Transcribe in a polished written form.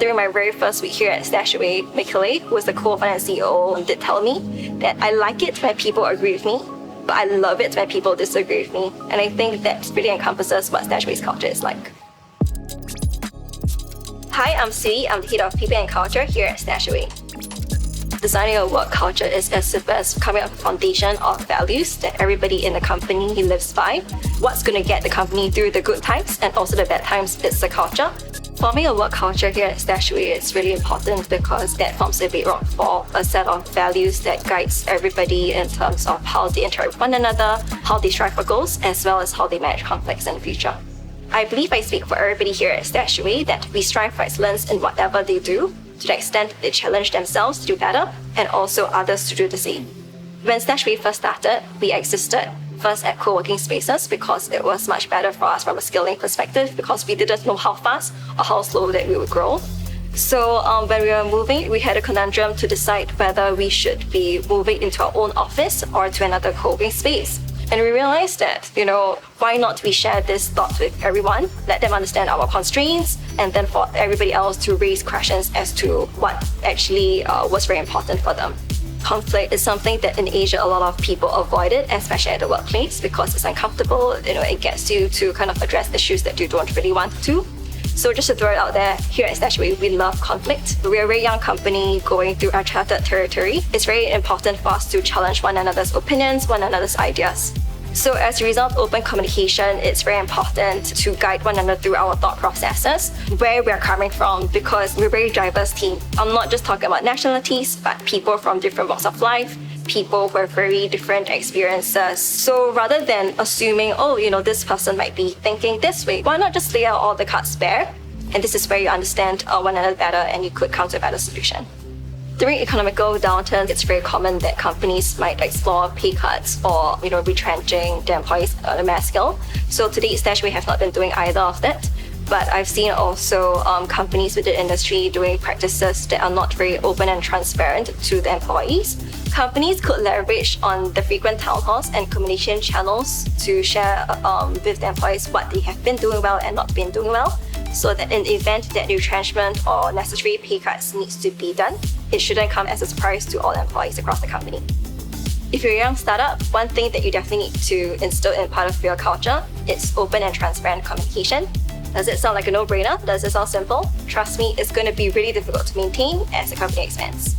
During my very first week here at StashAway, Michele, who was the co-founder and CEO, did tell me that I like it when people agree with me, but I love it when people disagree with me. And I think that really encompasses what StashAway's culture is like. Hi, I'm Siewyee. I'm the head of People and Culture here at StashAway. Designing a work culture is as simple as coming up with a foundation of values that everybody in the company lives by. What's going to get the company through the good times and also the bad times is the culture. Forming a work culture here at StashAway is really important because that forms a bedrock for a set of values that guides everybody in terms of how they interact with one another, how they strive for goals, as well as how they manage conflicts in the future. I believe I speak for everybody here at StashAway that we strive for excellence in whatever they do, to the extent they challenge themselves to do better and also others to do the same. When StashAway first started, we existed first at co-working spaces because it was much better for us from a scaling perspective because we didn't know how fast or how slow that we would grow. So when we were moving, we had a conundrum to decide whether we should be moving into our own office or to another co-working space. And we realized that, why not we share this thought with everyone, let them understand our constraints, and then for everybody else to raise questions as to what actually was very important for them. Conflict is something that in Asia a lot of people avoid it, especially at the workplace, because it's uncomfortable. It gets you to kind of address issues that you don't really want to. So just to throw it out there, here at StashAway, we love conflict. We're a very young company going through uncharted territory. It's very important for us to challenge one another's opinions, one another's ideas. So as a result, open communication, it's very important to guide one another through our thought processes, where we're coming from, because we're a very diverse team. I'm not just talking about nationalities, but people from different walks of life, people who have very different experiences. So rather than assuming, this person might be thinking this way, why not just lay out all the cards bare? And this is where you understand one another better and you could come to a better solution. During economical downturns, it's very common that companies might explore pay cuts or retrenching their employees on a mass scale. So to date, StashAway have not been doing either of that. But I've seen also companies within the industry doing practices that are not very open and transparent to the employees. Companies could leverage on the frequent town halls and communication channels to share with the employees what they have been doing well and not been doing well, so that in the event that retrenchment or necessary pay cuts needs to be done, it shouldn't come as a surprise to all employees across the company. If you're a young startup, one thing that you definitely need to instill in part of your culture is open and transparent communication. Does it sound like a no-brainer? Does it sound simple? Trust me, it's going to be really difficult to maintain as the company expands.